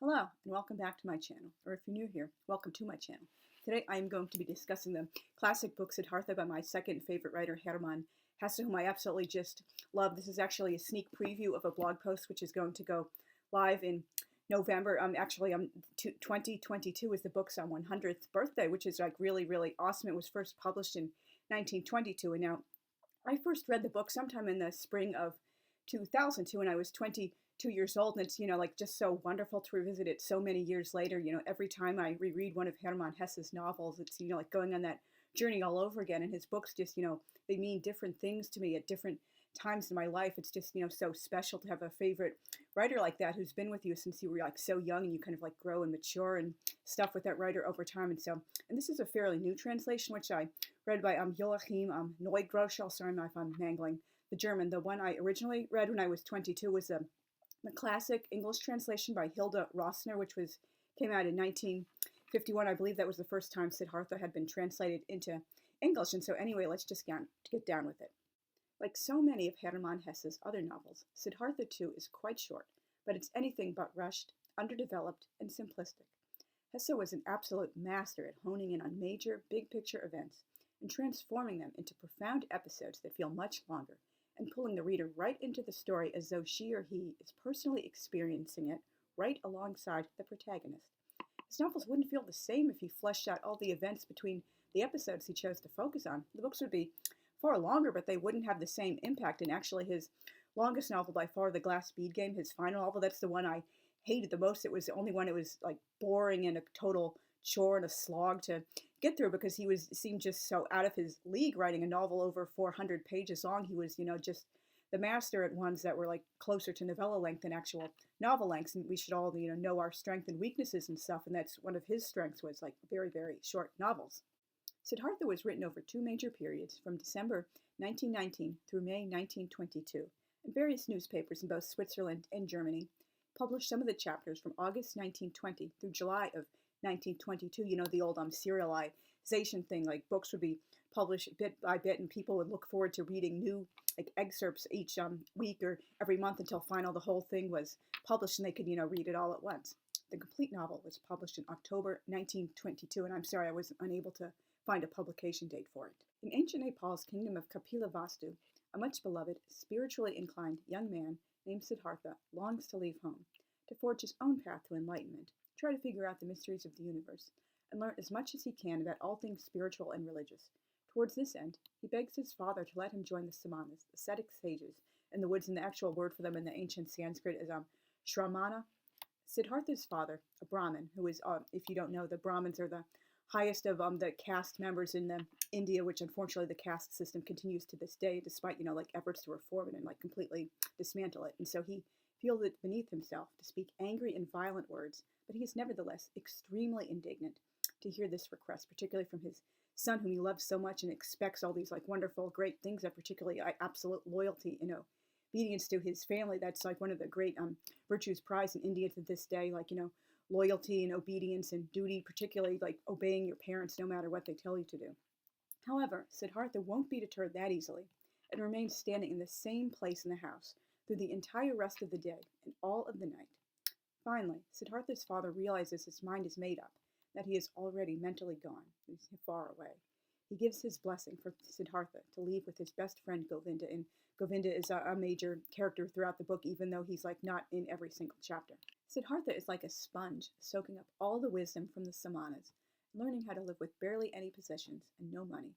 Hello, and welcome back to my channel, or if you're new here, welcome to my channel. Today I am going to be discussing the classic book Siddhartha by my second favorite writer, Hermann Hesse, whom I absolutely just love. This is actually a sneak preview of a blog post which is going to go live in November. 2022 is the book's 100th birthday, which is like really, really awesome. It was first published in 1922, and now I first read the book sometime in the spring of 2002 when I was 22 years old, and it's like just so wonderful to revisit it so many years later. Every time I reread one of Hermann Hesse's novels, it's like going on that journey all over again. And his books just they mean different things to me at different times in my life. It's just so special to have a favorite writer like that who's been with you since you were like so young, and you kind of like grow and mature and stuff with that writer over time. And this is a fairly new translation which I read by Joachim Neugroschel. Sorry if I'm mangling the German. The one I originally read when I was 22 was the classic English translation by Hilda Rossner, which came out in 1951. I believe that was the first time Siddhartha had been translated into English. And so anyway, let's just get down with it. Like so many of Hermann Hesse's other novels, Siddhartha too is quite short, but it's anything but rushed, underdeveloped, and simplistic. Hesse was an absolute master at honing in on major, big-picture events and transforming them into profound episodes that feel much longer, and pulling the reader right into the story as though she or he is personally experiencing it right alongside the protagonist. His novels wouldn't feel the same if he fleshed out all the events between the episodes he chose to focus on. The books would be far longer, but they wouldn't have the same impact. And actually, his longest novel by far, The Glass Bead Game, his final novel, that's the one I hated the most. It was the only one. It was like boring and a total chore and a slog to get through because he seemed just so out of his league writing a novel over 400 pages long. He was just the master at ones that were like closer to novella length than actual novel lengths. And we should all know our strengths and weaknesses and stuff, and that's one of his strengths, was like very, very short novels. Siddhartha was written over two major periods, from December 1919 through May 1922, and various newspapers in both Switzerland and Germany published some of the chapters from August 1920 through July of 1922. The old serialization thing, like books would be published bit by bit, and people would look forward to reading new like excerpts each week or every month until the whole thing was published and they could read it all at once. The complete novel was published in October 1922, and I'm sorry I was unable to find a publication date for it. In ancient Nepal's kingdom of Kapilavastu, a much beloved, spiritually inclined young man named Siddhartha longs to leave home, to forge his own path to enlightenment, try to figure out the mysteries of the universe, and learn as much as he can about all things spiritual and religious. Towards this end, he begs his father to let him join the samanas, ascetic sages, in the woods, and the actual word for them in the ancient Sanskrit is shramana. Siddhartha's father, a Brahmin, who is, if you don't know, the Brahmins are the highest of the caste members in India, which unfortunately the caste system continues to this day, despite like efforts to reform it and like completely dismantle it. And so he feels it beneath himself to speak angry and violent words, but he is nevertheless extremely indignant to hear this request, particularly from his son, whom he loves so much and expects all these like wonderful, great things, that particularly absolute loyalty, obedience to his family. That's like one of the great virtues prized in India to this day, like loyalty and obedience and duty, particularly like obeying your parents no matter what they tell you to do. However, Siddhartha won't be deterred that easily and remains standing in the same place in the house through the entire rest of the day and all of the night. Finally, Siddhartha's father realizes his mind is made up, that he is already mentally gone, he's far away. He gives his blessing for Siddhartha to leave with his best friend Govinda, and Govinda is a major character throughout the book, even though he's like not in every single chapter. Siddhartha is like a sponge, soaking up all the wisdom from the samanas, learning how to live with barely any possessions and no money.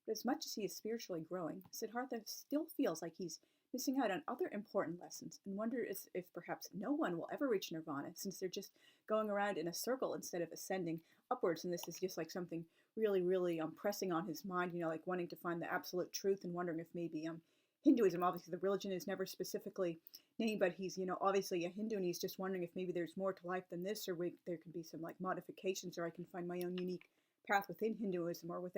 But as much as he is spiritually growing, Siddhartha still feels like he's missing out on other important lessons, and wonders if perhaps no one will ever reach nirvana, since they're just going around in a circle instead of ascending upwards. And this is just like something really, really pressing on his mind, like wanting to find the absolute truth and wondering if maybe Hinduism, obviously the religion is never specifically named, but he's obviously a Hindu, and he's just wondering if maybe there's more to life than this, or there can be some like modifications, or I can find my own unique path within Hinduism or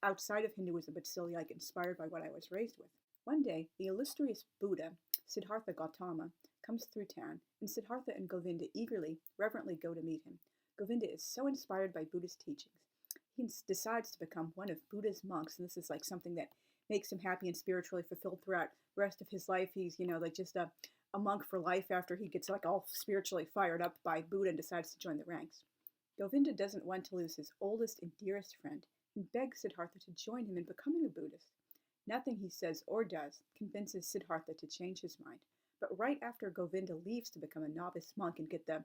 outside of Hinduism, but still like inspired by what I was raised with. One day, the illustrious Buddha, Siddhartha Gautama, comes through town, and Siddhartha and Govinda eagerly, reverently go to meet him. Govinda is so inspired by Buddha's teachings. He decides to become one of Buddha's monks, and this is like something that makes him happy and spiritually fulfilled throughout the rest of his life. He's, like just a a monk for life after he gets like all spiritually fired up by Buddha and decides to join the ranks. Govinda doesn't want to lose his oldest and dearest friend and begs Siddhartha to join him in becoming a Buddhist. Nothing he says or does convinces Siddhartha to change his mind, but right after Govinda leaves to become a novice monk and get the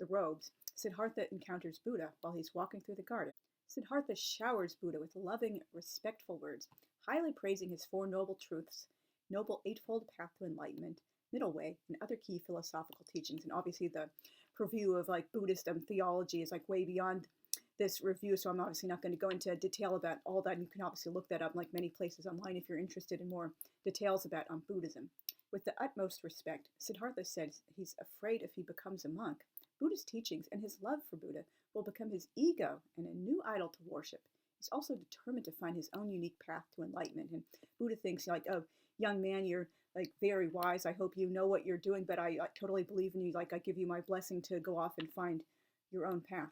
robes, Siddhartha encounters Buddha while he's walking through the garden. Siddhartha showers Buddha with loving, respectful words, highly praising his Four Noble Truths, Noble Eightfold Path to Enlightenment, Middle Way, and other key philosophical teachings. And obviously the purview of like Buddhist theology is like way beyond this review, so I'm obviously not going to go into detail about all that. You can obviously look that up like many places online if you're interested in more details about Buddhism. With the utmost respect, Siddhartha says he's afraid if he becomes a monk, Buddha's teachings and his love for Buddha will become his ego and a new idol to worship. He's also determined to find his own unique path to enlightenment. And Buddha thinks like, oh, young man, you're like very wise. I hope you know what you're doing, but I totally believe in you. Like I give you my blessing to go off and find your own path.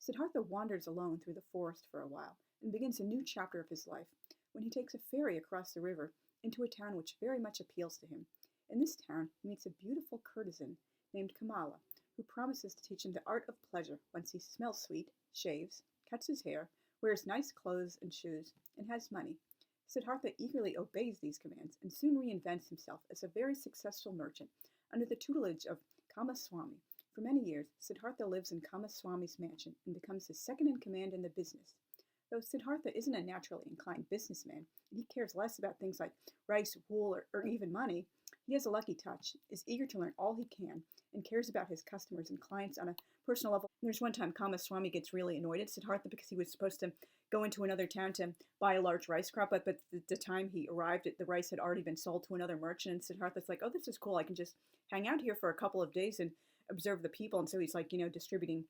Siddhartha wanders alone through the forest for a while and begins a new chapter of his life when he takes a ferry across the river into a town which very much appeals to him. In this town, he meets a beautiful courtesan named Kamala, who promises to teach him the art of pleasure once he smells sweet, shaves, cuts his hair, wears nice clothes and shoes, and has money. Siddhartha eagerly obeys these commands and soon reinvents himself as a very successful merchant under the tutelage of Kamaswami. For many years, Siddhartha lives in Kamaswami's mansion and becomes his second in command in the business. Though Siddhartha isn't a naturally inclined businessman, and he cares less about things like rice, wool, or even money, he has a lucky touch, is eager to learn all he can, and cares about his customers and clients on a personal level. There's one time Kamaswami gets really annoyed at Siddhartha because he was supposed to go into another town to buy a large rice crop, but the time he arrived, the rice had already been sold to another merchant, and Siddhartha's like, oh, this is cool, I can just hang out here for a couple of days and observe the people. And so he's like, distributing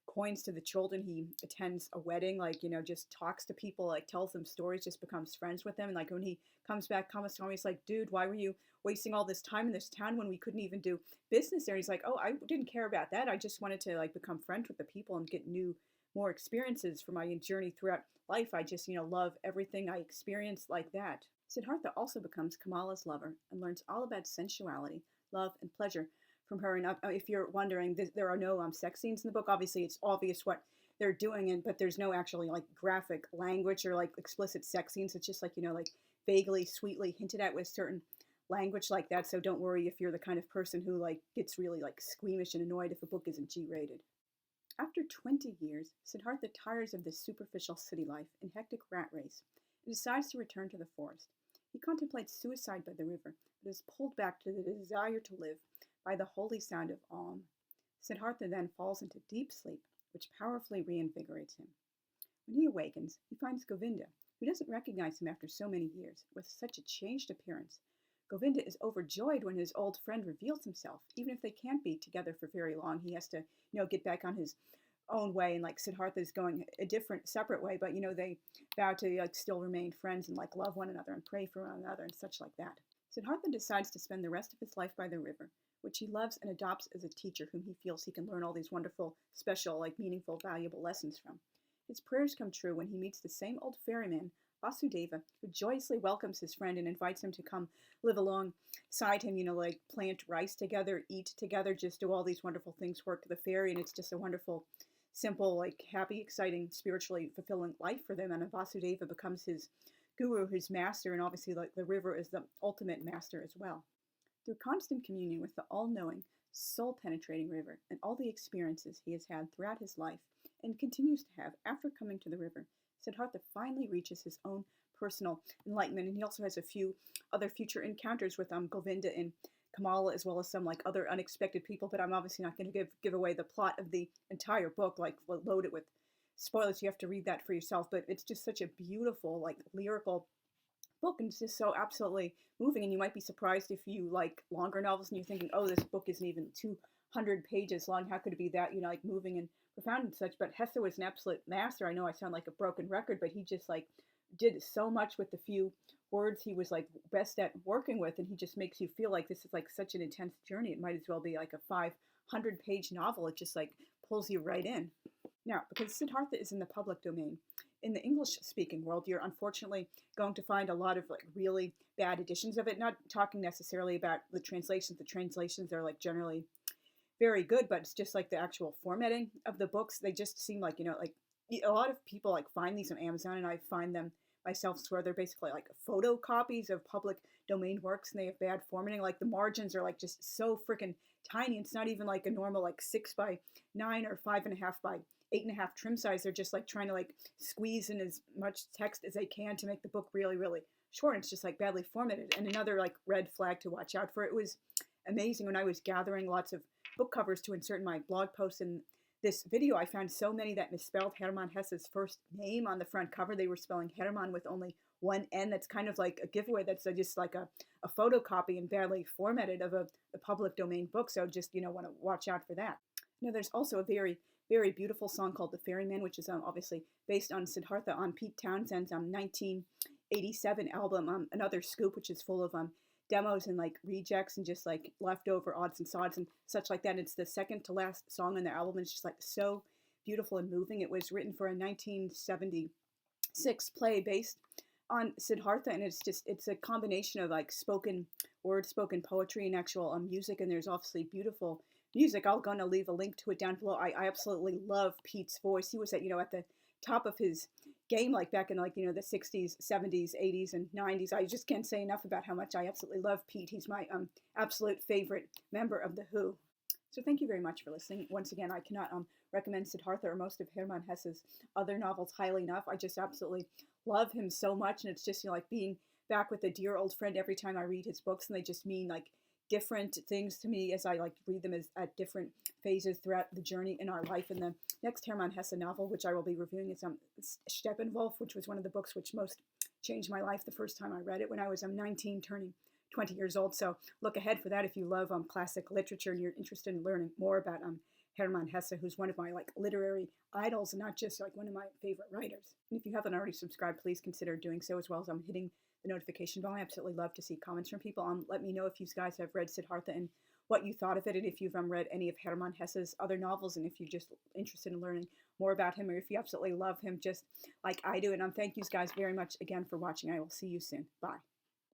coins to the children. He attends a wedding, like, just talks to people, like tells them stories, just becomes friends with them. And like when he comes back, Kamaswami's like, dude, why were you wasting all this time in this town when we couldn't even do business there? And he's like, oh, I didn't care about that. I just wanted to like become friends with the people and get more experiences for my journey throughout life. I just, love everything I experienced like that. Siddhartha also becomes Kamala's lover and learns all about sensuality, love, and pleasure from her. And if you're wondering, there are no sex scenes in the book. Obviously, it's obvious what they're doing, but there's no actually like graphic language or like explicit sex scenes. It's just like, like vaguely, sweetly hinted at with certain language like that. So don't worry if you're the kind of person who like gets really like squeamish and annoyed if a book isn't G-rated. After 20 years, Siddhartha tires of this superficial city life and hectic rat race and decides to return to the forest. He contemplates suicide by the river, but is pulled back to the desire to live by the holy sound of Om. Siddhartha then falls into deep sleep, which powerfully reinvigorates him. When he awakens, he finds Govinda, who doesn't recognize him after so many years, with such a changed appearance. Govinda is overjoyed when his old friend reveals himself. Even if they can't be together for very long, he has to, get back on his own way, and like Siddhartha is going a different, separate way, but they vow to like still remain friends and like love one another and pray for one another and such like that. Siddhartha decides to spend the rest of his life by the river, which he loves and adopts as a teacher whom he feels he can learn all these wonderful, special, like meaningful, valuable lessons from. His prayers come true when he meets the same old ferryman, Vasudeva, who joyously welcomes his friend and invites him to come live alongside him, like plant rice together, eat together, just do all these wonderful things, work the ferry, and it's just a wonderful, simple, like happy, exciting, spiritually fulfilling life for them. And Vasudeva becomes his guru, his master, and obviously like the river is the ultimate master as well. Through constant communion with the all-knowing, soul-penetrating river and all the experiences he has had throughout his life and continues to have after coming to the river, Siddhartha finally reaches his own personal enlightenment, and he also has a few other future encounters with Govinda and Kamala, as well as some like other unexpected people, but I'm obviously not going to give away the plot of the entire book, like load it with spoilers. You have to read that for yourself, but it's just such a beautiful, like lyrical book, and it's just so absolutely moving. And you might be surprised if you like longer novels and you're thinking, oh, this book isn't even 200 pages long. How could it be that, like moving and profound and such? But Hesse was an absolute master. I know I sound like a broken record, but he just like did so much with the few words he was like best at working with, and he just makes you feel like this is like such an intense journey. It might as well be like a 500-page novel. It just like pulls you right in. Now, because Siddhartha is in the public domain, in the English-speaking world, you're unfortunately going to find a lot of like really bad editions of it. Not talking necessarily about the translations. The translations are like generally very good, but it's just like the actual formatting of the books. They just seem like, like a lot of people like find these on Amazon, and I find them myself where they're basically like photocopies of public domain works, and they have bad formatting. Like the margins are like just so freaking tiny. It's not even like a normal like 6:9 or 5.5 by 8.5 trim size. They're just like trying to like squeeze in as much text as they can to make the book really, really short. It's just like badly formatted. And another like red flag to watch out for. It was amazing when I was gathering lots of book covers to insert in my blog posts and this video. I found so many that misspelled Hermann Hesse's first name on the front cover. They were spelling Hermann with only one N. That's kind of like a giveaway. That's just like a photocopy and badly formatted of a public domain book. So just, want to watch out for that. Now, there's also a very, very beautiful song called The Ferryman, which is obviously based on Siddhartha on Pete Townshend's 1987 album, Another Scoop, which is full of demos and like rejects and just like leftover odds and sods and such like that. It's the second to last song on the album. It's just like so beautiful and moving. It was written for a 1976 play based on Siddhartha, and it's a combination of like spoken poetry and actual music, and there's obviously beautiful music. I'm gonna leave a link to it down below. I absolutely love Pete's voice. He was at the top of his game, like back in like the 60s, 70s, 80s, and 90s. I just can't say enough about how much I absolutely love Pete. He's my absolute favorite member of the Who. So thank you very much for listening. Once again, I cannot recommend Siddhartha or most of Hermann Hesse's other novels highly enough. I just absolutely love him so much, and it's just like being back with a dear old friend every time I read his books, and they just mean like different things to me as I like read them as at different phases throughout the journey in our life. And the next Hermann Hesse novel, which I will be reviewing, is Steppenwolf, which was one of the books which most changed my life the first time I read it when I was 19, turning 20 years old. So look ahead for that if you love classic literature and you're interested in learning more about Hermann Hesse, who's one of my like literary idols and not just like one of my favorite writers. And if you haven't already subscribed, please consider doing so, as well as hitting the notification bell. I absolutely love to see comments from people. Let me know if you guys have read Siddhartha and what you thought of it, and if you've read any of Hermann Hesse's other novels, and if you're just interested in learning more about him, or if you absolutely love him just like I do. And thank you guys very much again for watching. I will see you soon. Bye.